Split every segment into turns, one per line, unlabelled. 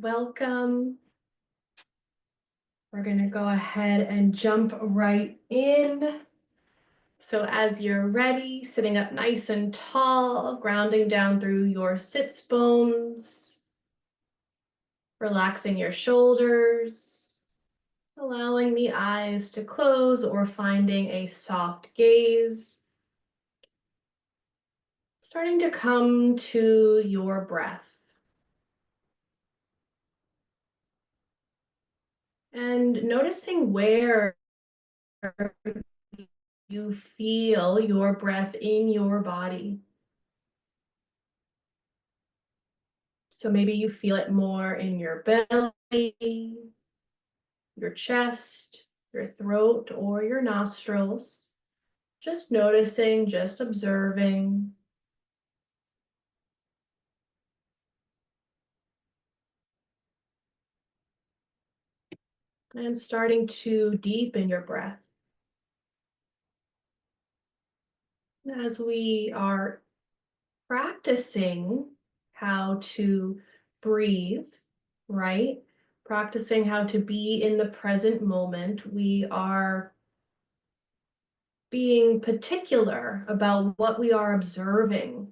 welcome. We're gonna go ahead and jump right in. So as you're ready, sitting up nice and tall, grounding down through your sits bones, relaxing your shoulders, allowing the eyes to close or finding a soft gaze. Starting to come to your breath. And noticing where you feel your breath in your body. So maybe you feel it more in your belly, your chest, your throat, or your nostrils. Just noticing, just observing. And starting to deepen your breath. As we are practicing how to breathe, right? Practicing how to be in the present moment, we are being particular about what we are observing.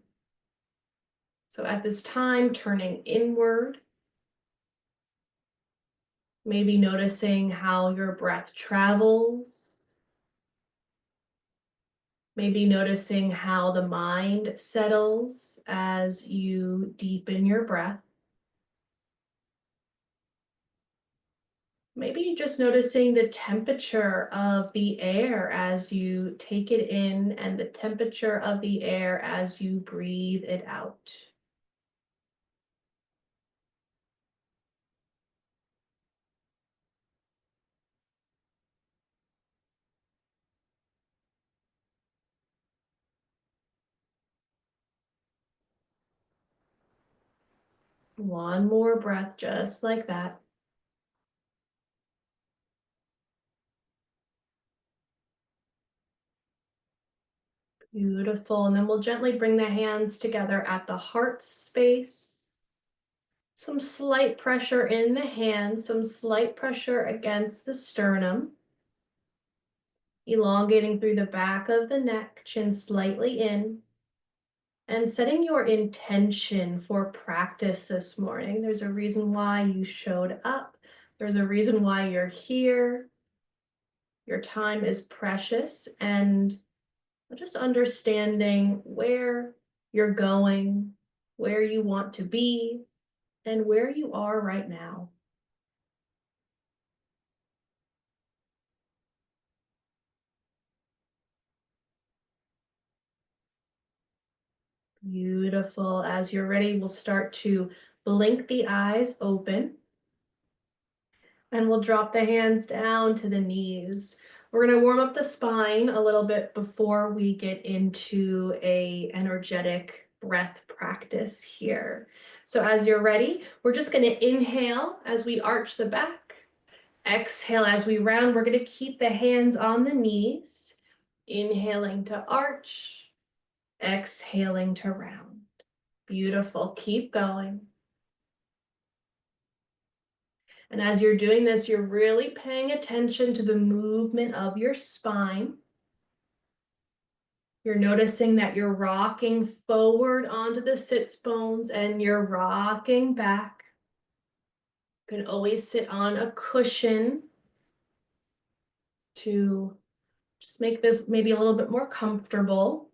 So at this time, turning inward, maybe noticing how your breath travels, maybe noticing how the mind settles as you deepen your breath. Maybe just noticing the temperature of the air as you take it in and the temperature of the air as you breathe it out. One more breath just like that. Beautiful. And then we'll gently bring the hands together at the heart space. Some slight pressure in the hands, some slight pressure against the sternum. Elongating through the back of the neck, chin slightly in. And setting your intention for practice this morning. There's a reason why you showed up. There's a reason why you're here. Your time is precious, and just understanding where you're going, where you want to be, and where you are right now. Beautiful. As you're ready, we'll start to blink the eyes open. And we'll drop the hands down to the knees. We're going to warm up the spine a little bit before we get into a energetic breath practice here. So as you're ready, we're just going to inhale as we arch the back. Exhale as we round. We're going to keep the hands on the knees. Inhaling to arch. Exhaling to round. Beautiful. Keep going. And as you're doing this, you're really paying attention to the movement of your spine. You're noticing that you're rocking forward onto the sits bones and you're rocking back. You can always sit on a cushion to just make this maybe a little bit more comfortable.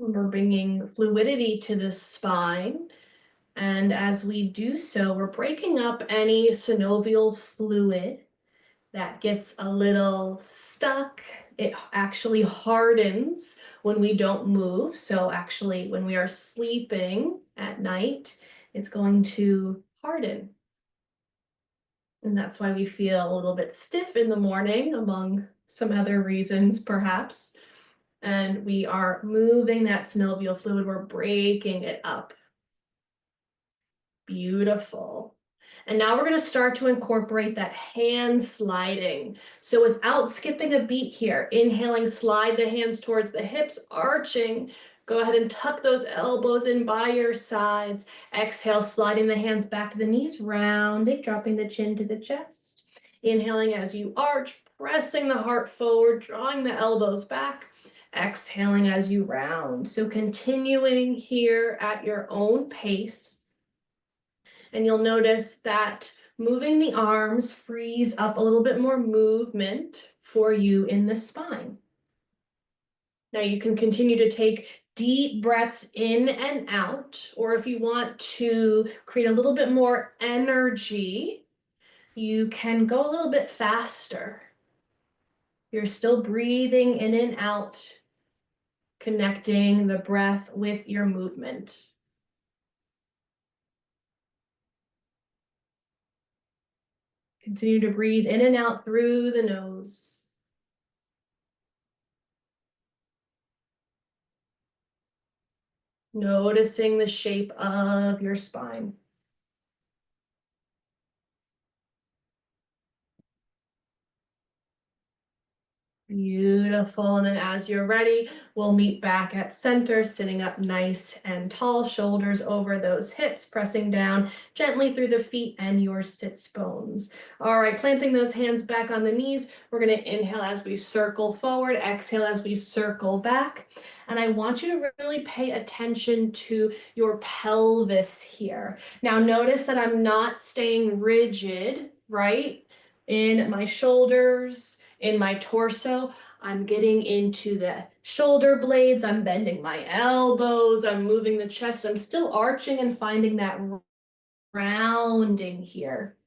We're bringing fluidity to the spine. And as we do so, we're breaking up any synovial fluid that gets a little stuck. It actually hardens when we don't move. So actually, when we are sleeping at night, it's going to harden. And that's why we feel a little bit stiff in the morning, among some other reasons, perhaps. And we are moving that synovial fluid, we're breaking it up. Beautiful. And now we're going to start to incorporate that hand sliding. So without skipping a beat here, inhaling, slide the hands towards the hips, arching. Go ahead and tuck those elbows in by your sides. Exhale, sliding the hands back to the knees, rounding, dropping the chin to the chest. Inhaling as you arch, pressing the heart forward, drawing the elbows back. Exhaling as you round. So continuing here at your own pace. And you'll notice that moving the arms frees up a little bit more movement for you in the spine. Now you can continue to take deep breaths in and out, or if you want to create a little bit more energy, you can go a little bit faster. You're still breathing in and out, connecting the breath with your movement. Continue to breathe in and out through the nose. Noticing the shape of your spine. Beautiful. And then as you're ready, we'll meet back at center, sitting up nice and tall, shoulders over those hips, pressing down gently through the feet and your sits bones. All right, planting those hands back on the knees. We're going to inhale as we circle forward, exhale as we circle back. And I want you to really pay attention to your pelvis here. Now notice that I'm not staying rigid, right? In my shoulders, in my torso. I'm getting into the shoulder blades. I'm bending my elbows. I'm moving the chest. I'm still arching and finding that rounding here.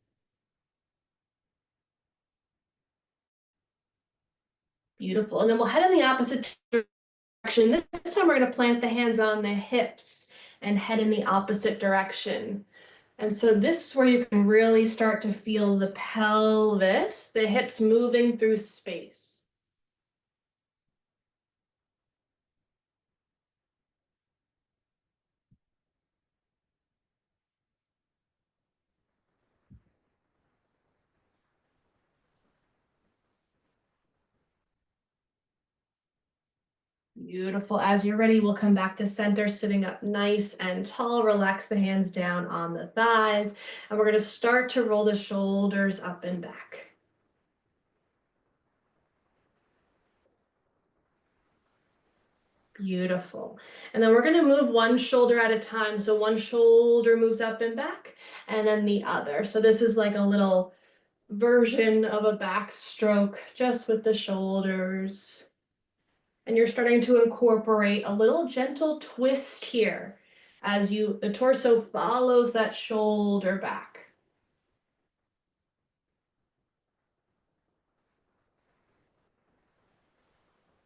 Beautiful. And then we'll head in the opposite direction. This time we're going to plant the hands on the hips and head in the opposite direction. And so this is where you can really start to feel the pelvis, the hips moving through space. Beautiful. As you're ready, we'll come back to center, sitting up nice and tall. Relax the hands down on the thighs. And we're going to start to roll the shoulders up and back. Beautiful. And then we're going to move one shoulder at a time. So one shoulder moves up and back, and then the other. So this is like a little version of a backstroke just with the shoulders. And you're starting to incorporate a little gentle twist here as the torso follows that shoulder back.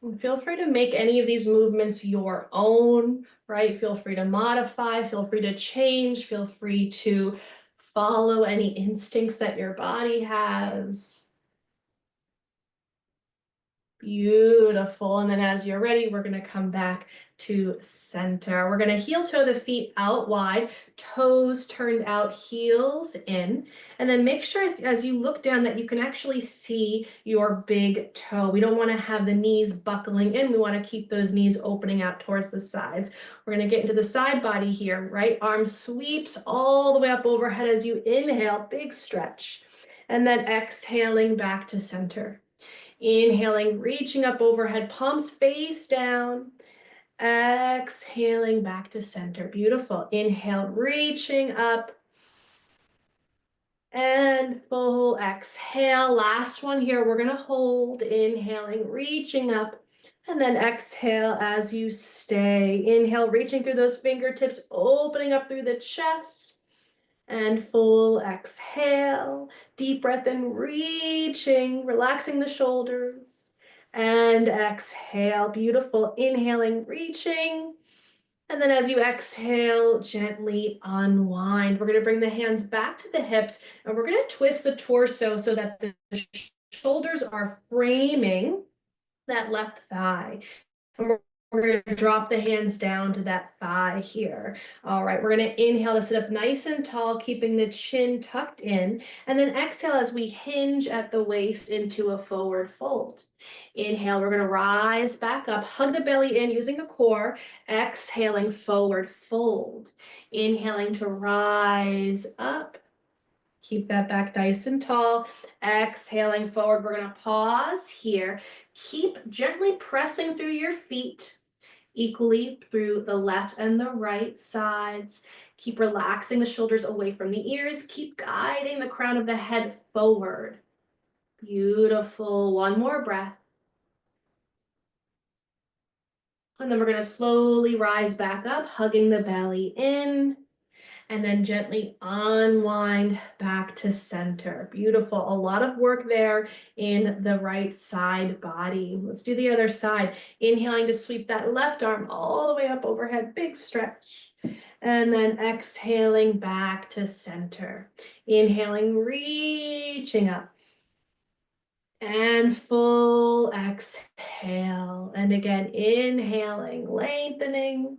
And feel free to make any of these movements your own, right? Feel free to modify, feel free to change, feel free to follow any instincts that your body has. Beautiful. And then as you're ready, we're going to come back to center. We're going to heel toe the feet out wide, toes turned out, heels in. And then make sure as you look down that you can actually see your big toe. We don't want to have the knees buckling in. We want to keep those knees opening out towards the sides. We're going to get into the side body here. Right arm sweeps all the way up overhead as you inhale, big stretch. And then exhaling back to center. Inhaling, reaching up overhead, palms face down. Exhaling back to center. Beautiful. Inhale, reaching up. And full exhale. Last one here. We're going to hold. Inhaling, reaching up. And then exhale as you stay. Inhale, reaching through those fingertips, opening up through the chest. And full exhale, deep breath in, reaching, relaxing the shoulders, and exhale, beautiful, inhaling, reaching, and then as you exhale, gently unwind. We're going to bring the hands back to the hips, and we're going to twist the torso so that the shoulders are framing that left thigh. And we're We're gonna drop the hands down to that thigh here. All right, we're gonna inhale to sit up nice and tall, keeping the chin tucked in, and then exhale as we hinge at the waist into a forward fold. Inhale, we're gonna rise back up, hug the belly in using the core, exhaling forward fold. Inhaling to rise up. Keep that back nice and tall. Exhaling forward, we're gonna pause here. Keep gently pressing through your feet equally through the left and the right sides. Keep relaxing the shoulders away from the ears. Keep guiding the crown of the head forward. Beautiful. One more breath. And then we're going to slowly rise back up, hugging the belly in, and then gently unwind back to center. Beautiful. A lot of work there in the right side body. Let's do the other side. Inhaling to sweep that left arm all the way up overhead. Big stretch. And then exhaling back to center. Inhaling, reaching up. And full exhale. And again, inhaling, lengthening.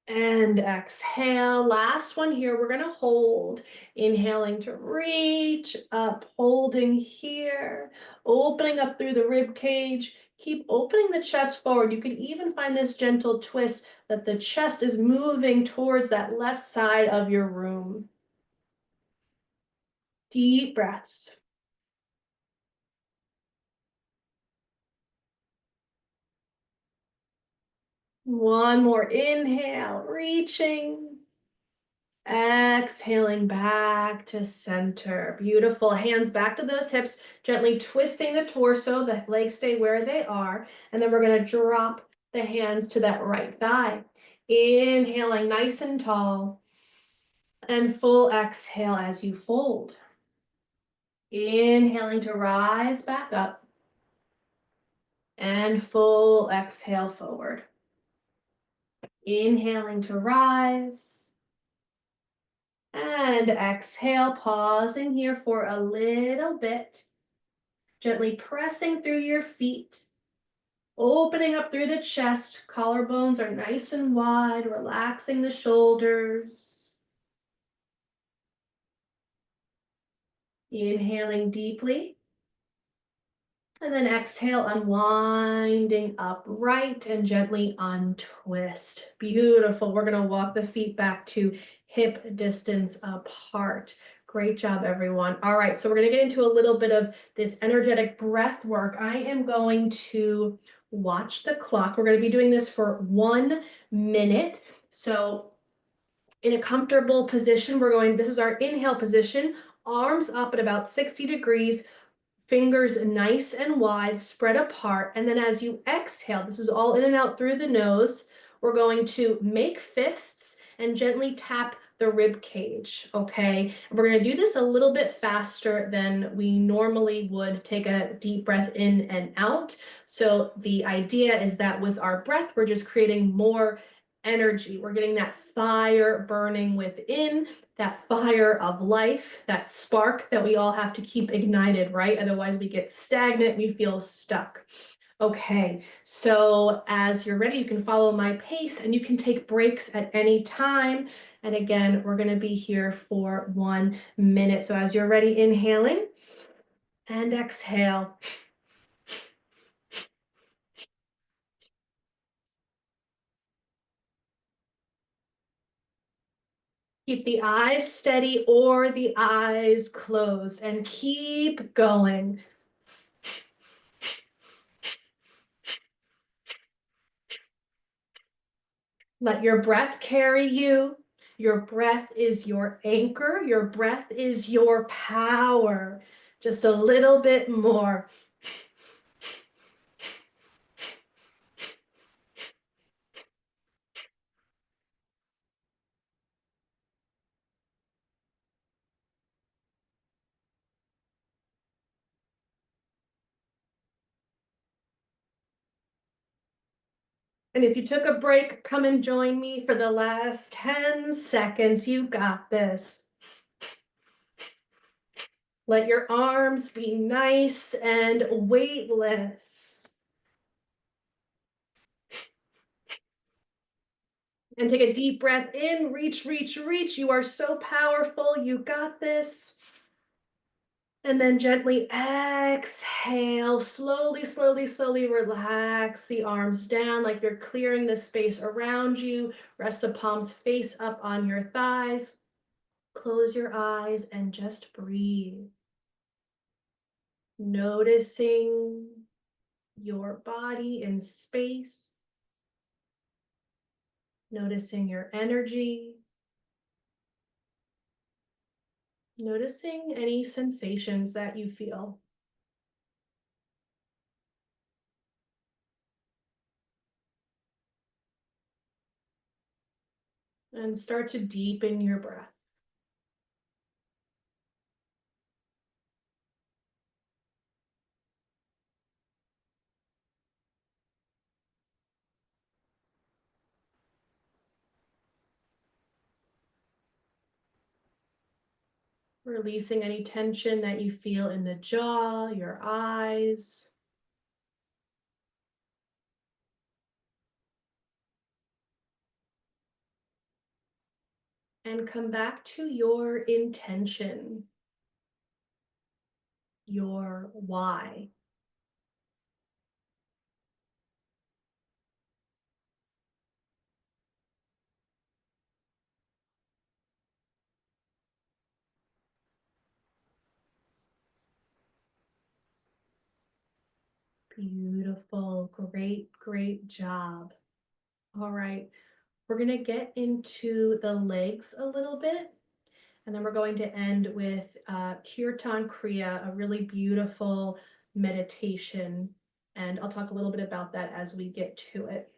And exhale. Last one here. We're going to hold. Inhaling to reach up, holding here, opening up through the rib cage. Keep opening the chest forward. You can even find this gentle twist that the chest is moving towards that left side of your room. Deep breaths. One more inhale, reaching. Exhaling back to center. Beautiful. Hands back to those hips, gently twisting the torso. The legs stay where they are. And then we're going to drop the hands to that right thigh. Inhaling nice and tall. And full exhale as you fold. Inhaling to rise back up. And full exhale forward. Inhaling to rise. And exhale, pausing here for a little bit. Gently pressing through your feet. Opening up through the chest. Collarbones are nice and wide, relaxing the shoulders. Inhaling deeply. And then exhale, unwinding upright and gently untwist. Beautiful. We're going to walk the feet back to hip distance apart. Great job, everyone. All right, so we're going to get into a little bit of this energetic breath work. I am going to watch the clock. We're going to be doing this for 1 minute. So in a comfortable position, this is our inhale position, arms up at about 60 degrees. Fingers nice and wide, spread apart. And then as you exhale, this is all in and out through the nose, we're going to make fists and gently tap the rib cage, okay? And we're going to do this a little bit faster than we normally would. Take a deep breath in and out. So the idea is that with our breath, we're just creating more energy. We're getting that fire burning within, that fire of life, that spark that we all have to keep ignited, right? Otherwise we get stagnant, we feel stuck. Okay, so as you're ready, you can follow my pace and you can take breaks at any time. And again, we're going to be here for 1 minute. So as you're ready, inhaling and exhale. Keep the eyes steady or the eyes closed and keep going. Let your breath carry you. Your breath is your anchor. Your breath is your power. Just a little bit more. And if you took a break, come and join me for the last 10 seconds. You got this. Let your arms be nice and weightless. And take a deep breath in, reach, reach, reach. You are so powerful. You got this. And then gently exhale, slowly, slowly, slowly relax the arms down like you're clearing the space around you. Rest the palms face up on your thighs. Close your eyes and just breathe. Noticing your body in space. Noticing your energy. Noticing any sensations that you feel. And start to deepen your breath. Releasing any tension that you feel in the jaw, your eyes. And come back to your intention, your why. Beautiful. Great, great job. All right. We're going to get into the legs a little bit. And then we're going to end with Kirtan Kriya, a really beautiful meditation. And I'll talk a little bit about that as we get to it.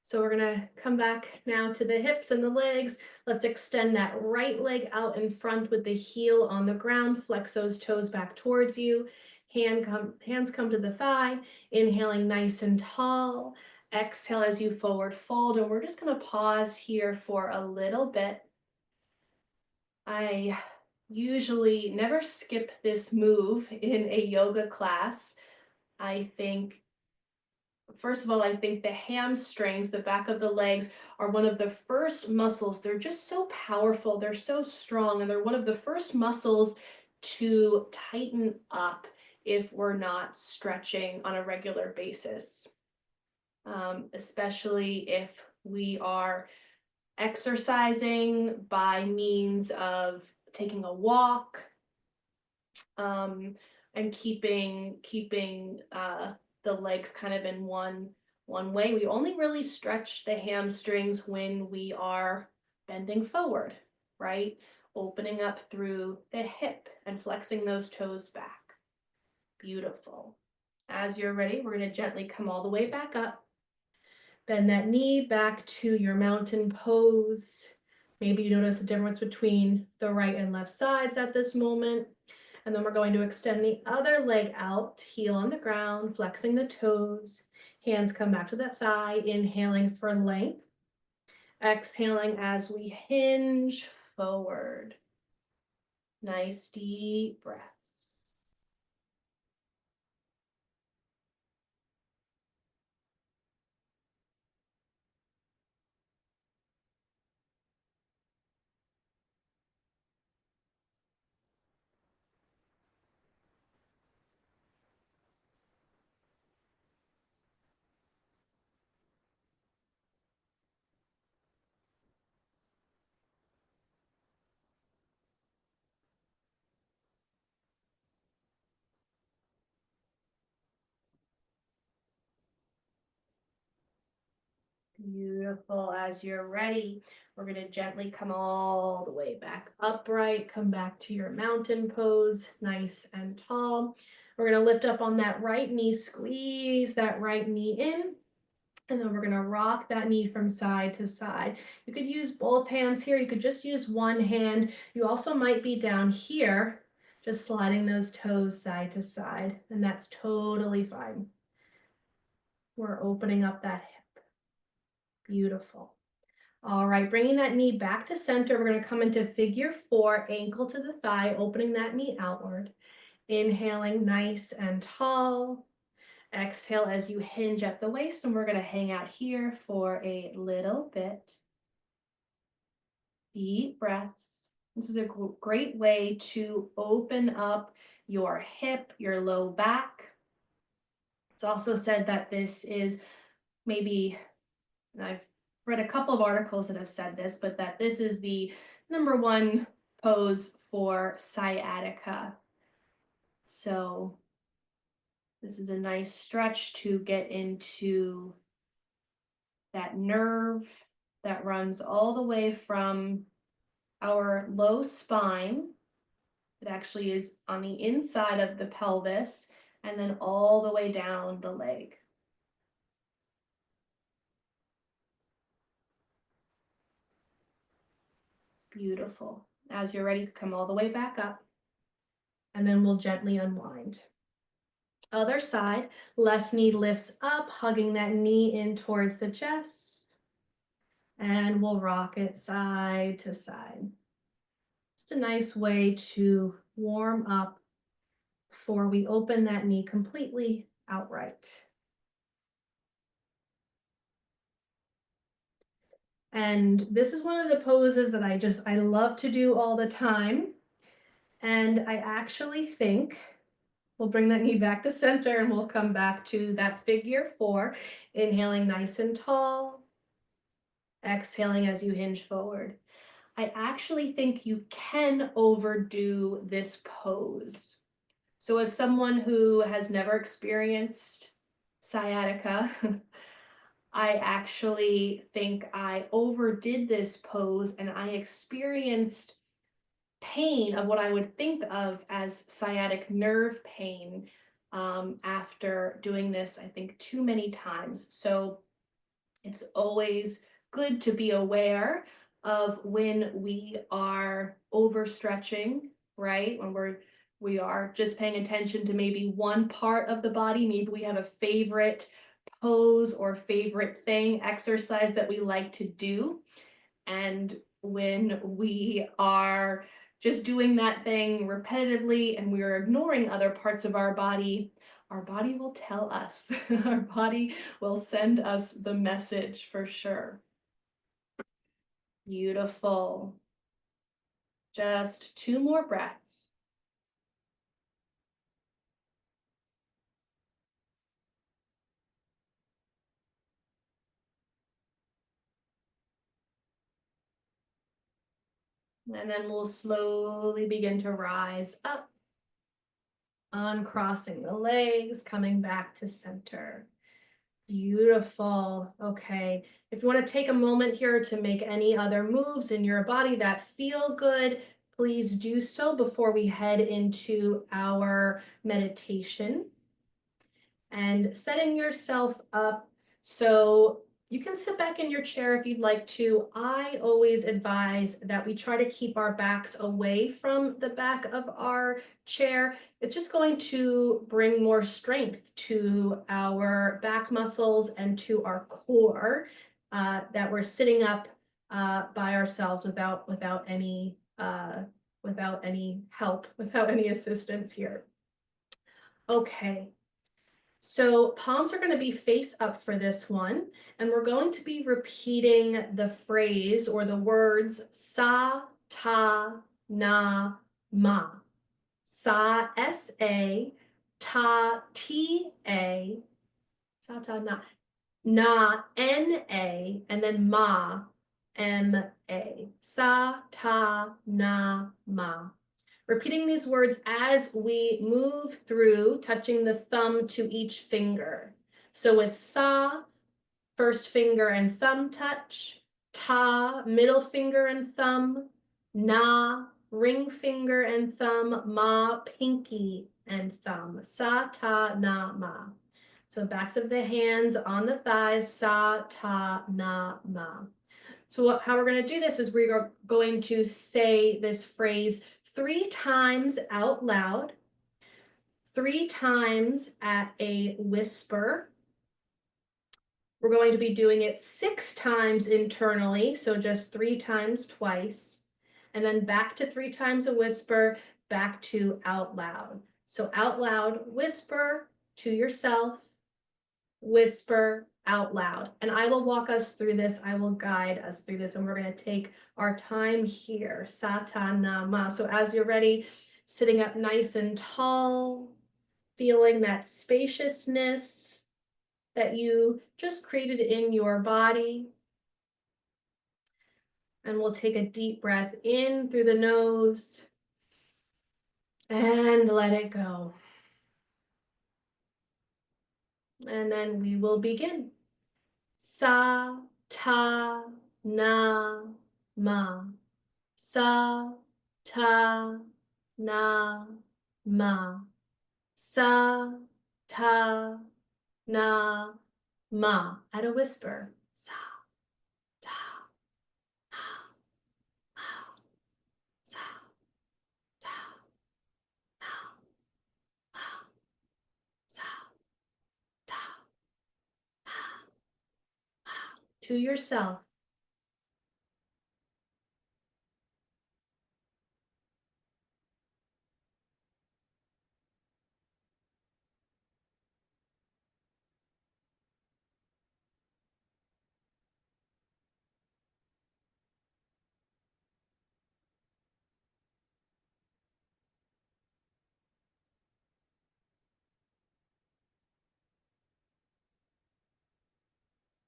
So we're gonna come back now to the hips and the legs. Let's extend that right leg out in front with the heel on the ground. Flex those toes back towards you. Hands come to the thigh. Inhaling nice and tall. Exhale as you forward fold. And we're just gonna pause here for a little bit. I usually never skip this move in a yoga class. I think First of all, I think the hamstrings, the back of the legs, are one of the first muscles. They're just so powerful. They're so strong, and they're one of the first muscles to tighten up if we're not stretching on a regular basis, especially if we are exercising by means of taking a walk, um, and keeping the legs kind of in one way. We only really stretch the hamstrings when we are bending forward, right? Opening up through the hip and flexing those toes back. Beautiful. As you're ready, we're going to gently come all the way back up. Bend that knee back to your mountain pose. Maybe you notice a difference between the right and left sides at this moment. And then we're going to extend the other leg out, heel on the ground, flexing the toes. Hands come back to the thigh, inhaling for length. Exhaling as we hinge forward. Nice deep breaths. Beautiful. As you're ready, we're going to gently come all the way back upright. Come back to your mountain pose, nice and tall. We're going to lift up on that right knee, squeeze that right knee in. And then we're going to rock that knee from side to side. You could use both hands here. You could just use one hand. You also might be down here, just sliding those toes side to side. And that's totally fine. We're opening up that hip. Beautiful. All right, bringing that knee back to center. We're going to come into figure four, ankle to the thigh, opening that knee outward. Inhaling nice and tall. Exhale as you hinge at the waist, and we're going to hang out here for a little bit. Deep breaths. This is a great way to open up your hip, your low back. It's also said that this is maybe, and I've read a couple of articles that have said this, but that this is the #1 pose for sciatica. So this is a nice stretch to get into that nerve that runs all the way from our low spine. It actually is on the inside of the pelvis and then all the way down the leg. Beautiful. As you're ready, come all the way back up, and then we'll gently unwind. Other side, left knee lifts up, hugging that knee in towards the chest, and we'll rock it side to side. Just a nice way to warm up before we open that knee completely outright. And this is one of the poses that I love to do all the time. And I actually think we'll bring that knee back to center, and we'll come back to that figure 4, inhaling nice and tall, exhaling as you hinge forward. I actually think you can overdo this pose. So as someone who has never experienced sciatica, I actually think I overdid this pose, and I experienced pain of what I would think of as sciatic nerve pain after doing this, I think, too many times. So it's always good to be aware of when we are overstretching, right? When we are just paying attention to maybe one part of the body. Maybe we have a favorite pose or favorite thing, exercise that we like to do. And when we are just doing that thing repetitively and we are ignoring other parts of our body will tell us. Our body will send us the message for sure. Beautiful. Just 2 more breaths. And then we'll slowly begin to rise up, uncrossing the legs, coming back to center. Beautiful. Okay. If you want to take a moment here to make any other moves in your body that feel good, please do so before we head into our meditation. And setting yourself up so you can sit back in your chair if you'd like to. I always advise that we try to keep our backs away from the back of our chair. It's just going to bring more strength to our back muscles and to our core, that we're sitting up by ourselves without any help, without any assistance here. Okay. So palms are going to be face up for this one, and we're going to be repeating the phrase or the words sa, ta, na, ma. Sa, S-A, ta, T-A, sa, ta, na, N-A, and then ma, M-A. Sa, ta, na, ma. Repeating these words as we move through, touching the thumb to each finger. So with sa, first finger and thumb touch, ta, middle finger and thumb, na, ring finger and thumb, ma, pinky and thumb. Sa, ta, na, ma. So backs of the hands on the thighs, sa, ta, na, ma. So how we're going to do this is we're going to say this phrase 3 times out loud, 3 times at a whisper. We're going to be doing it 6 times internally, so just 3 times twice, and then back to 3 times a whisper, back to out loud. So out loud, whisper to yourself, whisper out loud. And I will walk us through this. I will guide us through this. And we're going to take our time here. Satanama. So as you're ready, sitting up nice and tall, feeling that spaciousness that you just created in your body. And we'll take a deep breath in through the nose and let it go. And then we will begin. Sa, ta, na, ma. Sa, ta, na, ma. Sa, ta, na, ma. At a whisper. Sa, ta, na, ma. Sa, ta, na, ma. Sa, ta, na, ma. To yourself.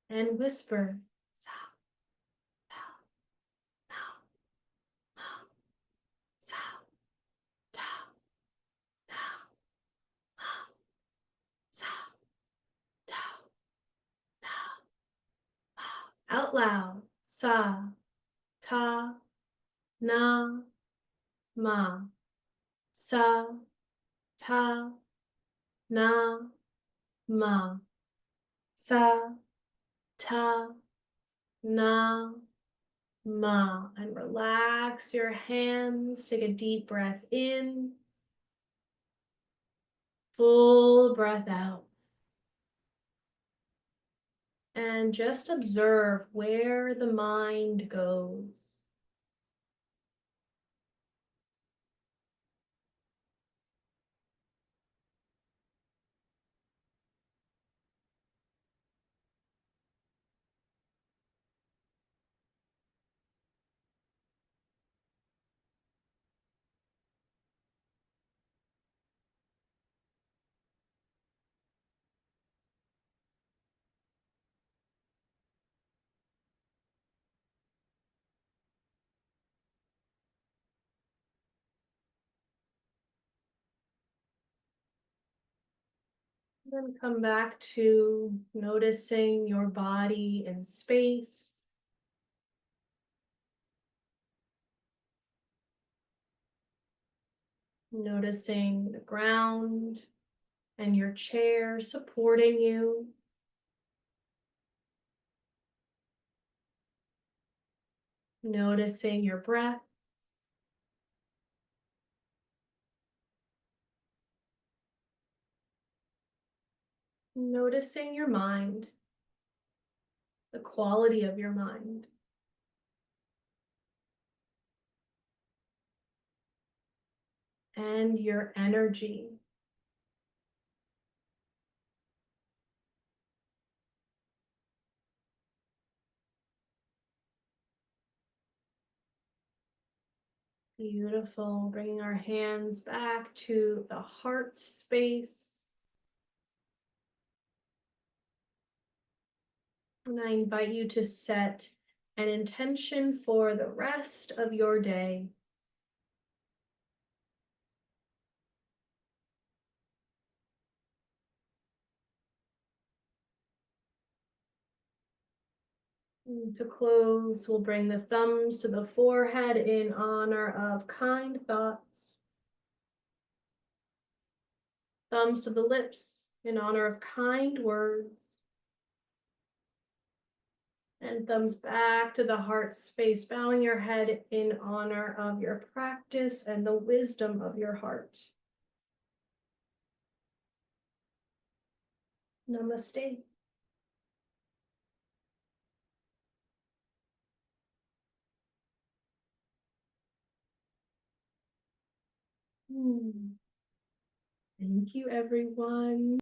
And whisper. Sa, ta, na, ma. Sa, ta, na, ma. Sa, ta, na, ma. Out loud. Sa, ta, na, ma. Sa, ta, na, ma. Sa, ta, na, ma. And relax your hands. Take a deep breath in. Full breath out. And just observe where the mind goes. Then come back to noticing your body in space. Noticing the ground and your chair supporting you. Noticing your breath. Noticing your mind, the quality of your mind. And your energy. Beautiful. Bringing our hands back to the heart space. And I invite you to set an intention for the rest of your day. To close, we'll bring the thumbs to the forehead in honor of kind thoughts. Thumbs to the lips in honor of kind words. And thumbs back to the heart space, bowing your head in honor of your practice and the wisdom of your heart. Namaste. Thank you, everyone.